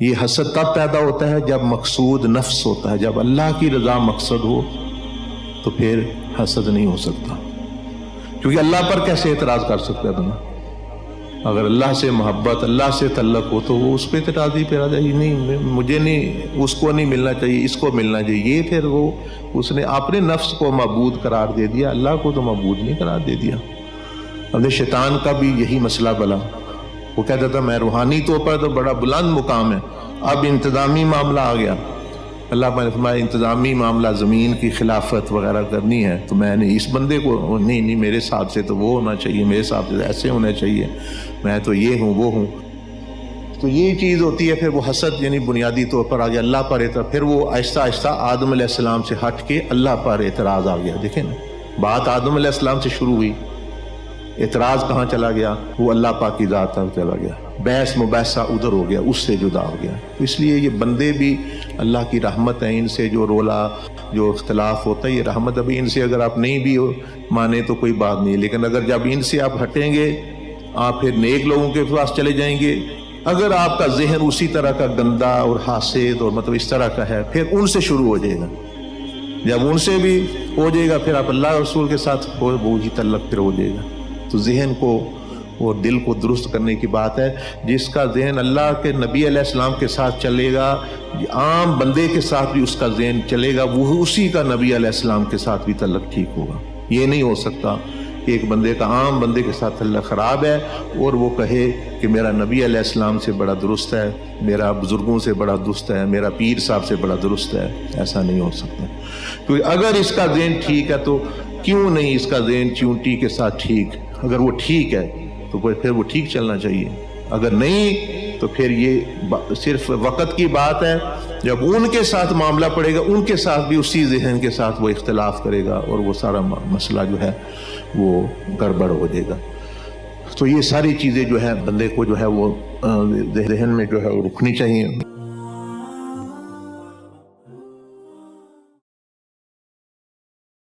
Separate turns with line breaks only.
یہ حسد تب پیدا ہوتا ہے جب مقصود نفس ہوتا ہے، جب اللہ کی رضا مقصد ہو تو پھر حسد نہیں ہو سکتا، کیونکہ اللہ پر کیسے اعتراض کر سکتا ہے بندہ؟ اگر اللہ سے محبت، اللہ سے تعلق ہو تو وہ اس پہ اعتراض ہی پہ آ جائے، نہیں مجھے نہیں، اس کو نہیں ملنا چاہیے، اس کو ملنا چاہیے، یہ پھر وہ اس نے اپنے نفس کو معبود قرار دے دیا، اللہ کو تو معبود نہیں قرار دے دیا۔ اب شیطان کا بھی یہی مسئلہ بلا، وہ کہتا تھا میں روحانی طور پر تو بڑا بلند مقام ہے، اب انتظامی معاملہ آ گیا، اللہ نے فرمایا انتظامی معاملہ زمین کی خلافت وغیرہ کرنی ہے تو میں نے اس بندے کو نہیں میرے حساب سے تو وہ ہونا چاہیے، میرے حساب سے ایسے ہونا چاہیے، میں تو یہ ہوں وہ ہوں، تو یہ چیز ہوتی ہے۔ پھر وہ حسد یعنی بنیادی طور پر آ گیا اللہ پر اعتراض، پھر وہ آہستہ آہستہ آدم علیہ السلام سے ہٹ کے اللہ پر اعتراض آ گیا۔ دیکھیں نا، بات آدم علیہ السلام سے شروع ہوئی، اعتراض کہاں چلا گیا؟ وہ اللہ پاک کی ذات تک چلا گیا، بحث مباحثہ ادھر ہو گیا، اس سے جدا ہو گیا۔ اس لیے یہ بندے بھی اللہ کی رحمت ہے، ان سے جو رولا جو اختلاف ہوتا ہے یہ رحمت، ابھی ان سے اگر آپ نہیں بھی مانے تو کوئی بات نہیں، لیکن اگر جب ان سے آپ ہٹیں گے، آپ پھر نیک لوگوں کے پاس چلے جائیں گے، اگر آپ کا ذہن اسی طرح کا گندا اور حاسد اور مطلب اس طرح کا ہے، پھر ان سے شروع ہو جائے گا، جب ان سے بھی ہو جائے گا پھر آپ اللہ رسول کے ساتھ وہی تعلق پھر ہو جائے گا۔ تو ذہن کو اور دل کو درست کرنے کی بات ہے، جس کا ذہن اللہ کے نبی علیہ السلام کے ساتھ چلے گا، عام بندے کے ساتھ بھی اس کا ذہن چلے گا، وہ اسی کا نبی علیہ السلام کے ساتھ بھی تعلق ٹھیک ہوگا۔ یہ نہیں ہو سکتا کہ ایک بندے کا عام بندے کے ساتھ تعلق خراب ہے اور وہ کہے کہ میرا نبی علیہ السلام سے بڑا درست ہے، میرا بزرگوں سے بڑا درست ہے، میرا پیر صاحب سے بڑا درست ہے، ایسا نہیں ہو سکتا۔ کیونکہ اگر اس کا ذہن ٹھیک ہے تو کیوں نہیں اس کا ذہن چونٹی کے ساتھ ٹھیک؟ اگر وہ ٹھیک ہے تو پھر وہ ٹھیک چلنا چاہیے، اگر نہیں تو پھر یہ صرف وقت کی بات ہے، جب ان کے ساتھ معاملہ پڑے گا ان کے ساتھ بھی اسی ذہن کے ساتھ وہ اختلاف کرے گا اور وہ سارا مسئلہ جو ہے وہ گڑبڑ ہو جائے گا۔ تو یہ ساری چیزیں جو ہے بندے کو جو ہے وہ ذہن میں جو ہے وہ رکھنی چاہیے۔